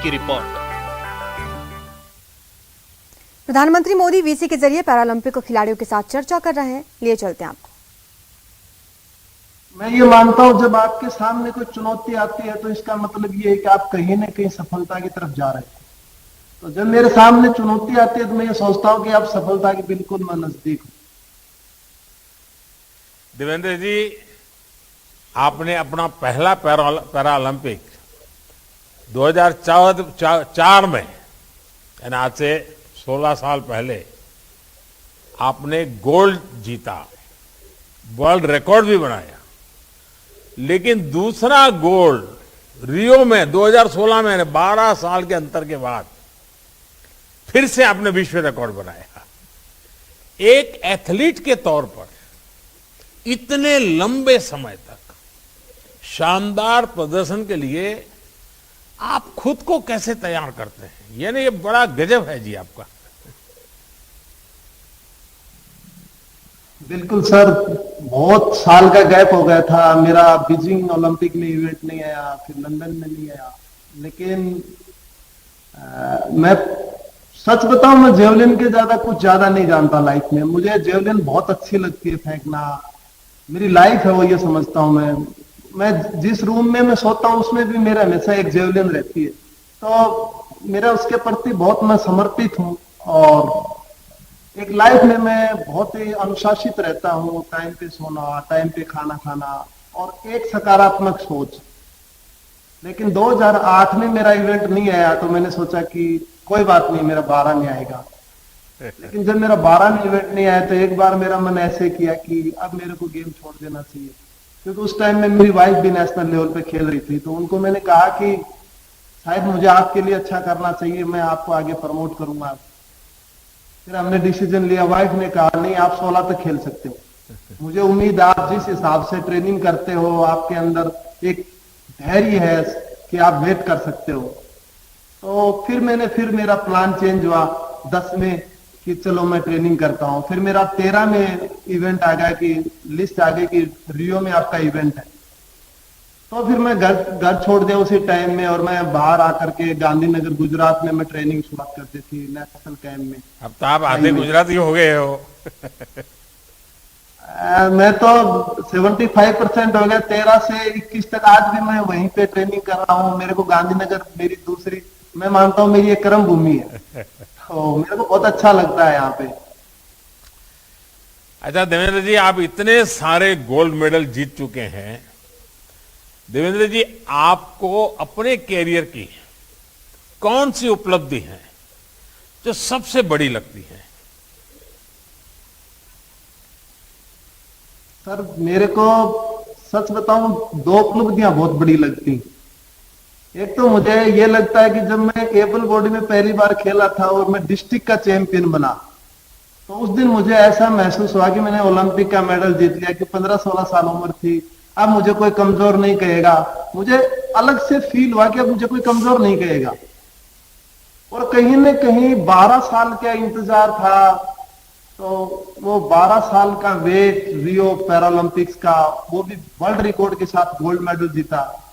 की रिपोर्ट। प्रधानमंत्री मोदी वीसी के जरिए पैरालंपिक खिलाड़ियों के साथ चर्चा कर रहे हैं। लिए चलते हैं आपको। मैं ये मानता हूं जब आपके सामने कोई चुनौती आती है तो इसका मतलब ये है कि आप कहीं ना कहीं सफलता की तरफ जा रहे हैं। तो जब मेरे सामने चुनौती आती है तो मैं ये सोचता हूं कि आप सफलता के बिल्कुल मैं नजदीक हूं। देवेंद्र जी, आपने अपना पहला पैरालंपिक 2004 में, यानी आज से 16 साल पहले आपने गोल्ड जीता, वर्ल्ड रिकॉर्ड भी बनाया। लेकिन दूसरा गोल्ड रियो में 2016 में 12 साल के अंतर के बाद फिर से आपने विश्व रिकॉर्ड बनाया। एक एथलीट के तौर पर इतने लंबे समय तक शानदार प्रदर्शन के लिए आप खुद को कैसे तैयार करते हैं? यानी ये बड़ा गजब है जी आपका। बिल्कुल सर, बहुत साल का गैप हो गया था मेरा। बीजिंग ओलंपिक में इवेंट नहीं आया, फिर लंदन में नहीं आया। लेकिन मैं सच बताऊं, मैं जेवलिन के कुछ ज्यादा नहीं जानता लाइफ में। मुझे जेवलिन बहुत अच्छी लगती है फेंकना, मेरी लाइफ है वो, ये समझता हूं मैं जिस रूम में मैं सोता हूं उसमें भी मेरा हमेशा एक जेवलिन रहती है। तो मेरा उसके प्रति बहुत मैं समर्पित हूं। और एक लाइफ में मैं बहुत ही अनुशासित रहता हूं, टाइम पे सोना, टाइम पे खाना खाना और एक सकारात्मक सोच। लेकिन 2008 में मेरा इवेंट नहीं आया तो मैंने सोचा कि कोई बात नहीं, मेरा 12 में आएगा। लेकिन जब मेरा 12 में इवेंट नहीं आया तो एक बार मेरा मन ऐसे किया कि अब मेरे को गेम छोड़ देना चाहिए, क्योंकि उस टाइम में मेरी वाइफ भी नेशनल लेवल पे खेल रही थी। तो उनको मैंने कहा कि शायद मुझे आपके लिए अच्छा करना चाहिए, मैं आपको आगे प्रमोट करूंगा। फिर हमने डिसीजन लिया। वाइफ ने कहा नहीं, आप 16 तक खेल सकते हो। मुझे उम्मीद, आप जिस हिसाब से ट्रेनिंग करते हो, आपके अंदर एक धैर्य है कि आप वेट कर सकते हो। तो फिर मेरा प्लान चेंज हुआ 10 में कि चलो मैं ट्रेनिंग करता हूं। फिर मेरा 13 में इवेंट आ गया कि लिस्ट आ गई कि रियो में आपका इवेंट है। तो फिर मैं घर छोड़ दिया उसी टाइम में और मैं बाहर आकर के गांधीनगर गुजरात में मैं ट्रेनिंग शुरुआत करती थी नेशनल कैंप में। अब तो आप आधे गुजराती हो गए हो। मैं तो 75% हो गया। 13 से 21 तक आज भी मैं वहीं पे ट्रेनिंग कर रहा हूँ। मेरे को गांधीनगर मेरी दूसरी, मैं मानता हूँ मेरी एक कर्म भूमि है। तो मेरे को बहुत अच्छा लगता है यहाँ पे। अच्छा देवेंद्र जी, आप इतने सारे गोल्ड मेडल जीत चुके हैं। देवेंद्र जी, आपको अपने कैरियर की कौन सी उपलब्धि है जो सबसे बड़ी लगती है? सर, मेरे को सच बताऊं 2 उपलब्धियां बहुत बड़ी लगती। एक तो मुझे ये लगता है कि जब मैं एबल बॉडी में पहली बार खेला था और मैं डिस्ट्रिक्ट का चैंपियन बना, तो उस दिन मुझे ऐसा महसूस हुआ कि मैंने ओलंपिक का मेडल जीत लिया। कि 15-16 साल उम्र थी, अब मुझे कोई कमजोर नहीं कहेगा। मुझे अलग से फील हुआ कि अब मुझे कोई कमजोर नहीं कहेगा। और कहीं न कहीं 12 साल का इंतजार था, तो वो 12 साल का वेट, रियो पैरालंपिक्स का, वो भी वर्ल्ड रिकॉर्ड के साथ गोल्ड मेडल जीता।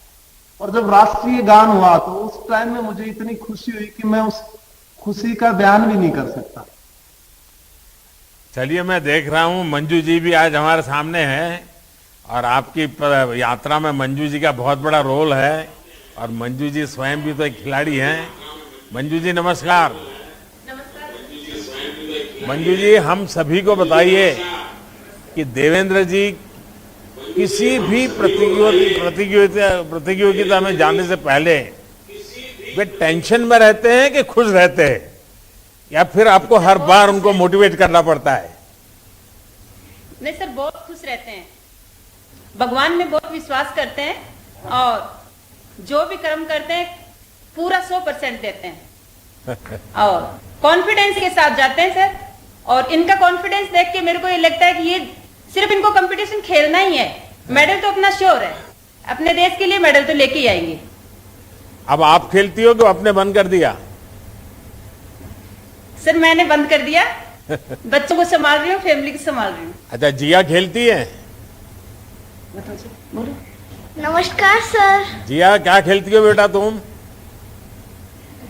और जब राष्ट्रीय गान हुआ तो उस टाइम में मुझे इतनी खुशी हुई कि मैं उस खुशी का बयान भी नहीं कर सकता। चलिए, मैं देख रहा हूं मंजू जी भी आज हमारे सामने हैं और आपकी यात्रा में मंजू जी का बहुत बड़ा रोल है। और मंजू जी स्वयं भी तो एक खिलाड़ी हैं। मंजू जी नमस्कार। मंजू जी, हम सभी को बताइए कि देवेंद्र जी किसी भी प्रतियोगिता में जाने से पहले वे टेंशन में रहते हैं कि खुश रहते हैं, या फिर आपको हर बार उनको मोटिवेट करना पड़ता है? नहीं सर, बहुत खुश रहते हैं। भगवान में बहुत विश्वास करते हैं और जो भी कर्म करते हैं पूरा 100% देते हैं और कॉन्फिडेंस के साथ जाते हैं सर। और इनका कॉन्फिडेंस देख के मेरे को ये लगता है कि ये सिर्फ इनको कंपटीशन खेलना ही है। मेडल तो अपना श्योर है, अपने देश के लिए मेडल तो लेके ही आएंगे। अब आप खेलती हो कि आपने बंद कर दिया? सर, मैंने बंद कर दिया। बच्चों को संभाल रही हूँ, फैमिली को संभाल रही हूँ। अच्छा, जिया खेलती है? बोलो। नमस्कार सर। जिया, क्या खेलती हो बेटा तुम?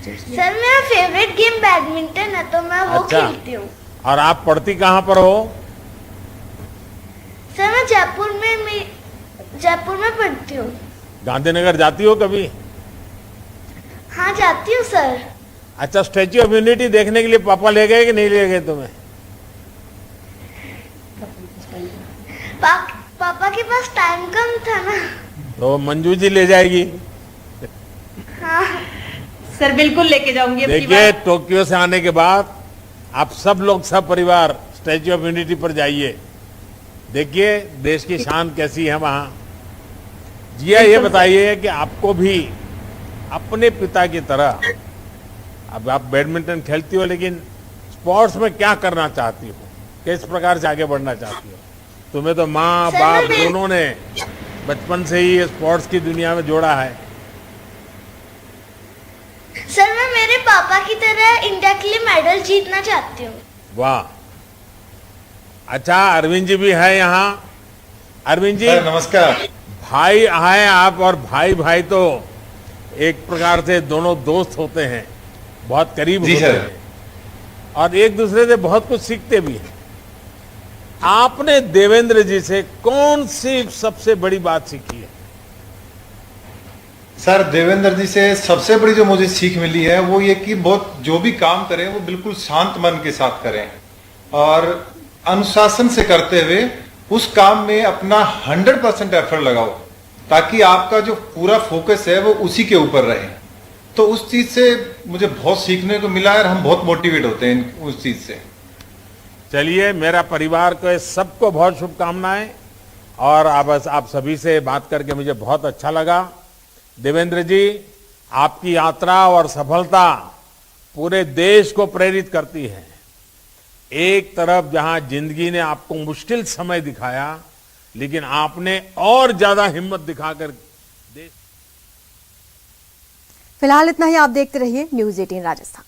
सर मेरा फेवरेट गेम बैडमिंटन है तो मैं वो अच्छा। खेलती हूँ। और आप पढ़ती कहाँ पर हो? सर मैं जयपुर में पढ़ती हूँ। गांधीनगर जाती हो कभी? हाँ जाती हूँ सर। अच्छा, स्टैच्यू ऑफ यूनिटी देखने के लिए पापा ले गए कि नहीं ले गए तुम्हें? पापा के पास टाइम कम था ना। तो मंजू जी ले जाएगी। हाँ सर बिल्कुल लेके जाऊंगी अब की देखिए, बार। टोक्यो से आने के बाद आप सब लोग सब परिवार स्टैच्यू ऑफ यूनिटी पर जाइए, देखिए देश की शान कैसी है वहां। जिया, ये बताइए कि आपको भी अपने पिता की तरह, अब आप बैडमिंटन खेलती हो लेकिन स्पोर्ट्स में क्या करना चाहती हो, किस प्रकार से आगे बढ़ना चाहती हो? तुम्हें तो माँ सर, बाप मैं- दोनों ने बचपन से ही स्पोर्ट्स की दुनिया में जोड़ा है। सर मैं मेरे पापा की तरह इंडिया के लिए मेडल जीतना चाहती हूँ। वाह, अच्छा अरविंद जी भी है यहाँ। अरविंद जी, सर नमस्कार। भाई आए आप, और भाई भाई तो एक प्रकार से दोनों दोस्त होते हैं, बहुत करीब जी होते सर। हैं और एक दूसरे से बहुत कुछ सीखते भी हैं। आपने देवेंद्र जी से कौन सी सबसे बड़ी बात सीखी है? सर देवेंद्र जी से सबसे बड़ी जो मुझे सीख मिली है वो ये कि बहुत जो भी काम करें वो बिल्कुल शांत मन के साथ करें और अनुशासन से करते हुए उस काम में अपना 100% एफर्ट लगाओ ताकि आपका जो पूरा फोकस है वो उसी के ऊपर रहे। तो उस चीज से मुझे बहुत सीखने को मिला है और हम बहुत मोटिवेट होते हैं उस चीज से। चलिए, मेरा परिवार को सबको बहुत शुभकामनाएं और आप सभी से बात करके मुझे बहुत अच्छा लगा। देवेंद्र जी, आपकी यात्रा और सफलता पूरे देश को प्रेरित करती है। एक तरफ जहां जिंदगी ने आपको मुश्किल समय दिखाया, लेकिन आपने और ज्यादा हिम्मत दिखाकर देश। फिलहाल इतना ही। आप देखते रहिए न्यूज़ 18 राजस्थान।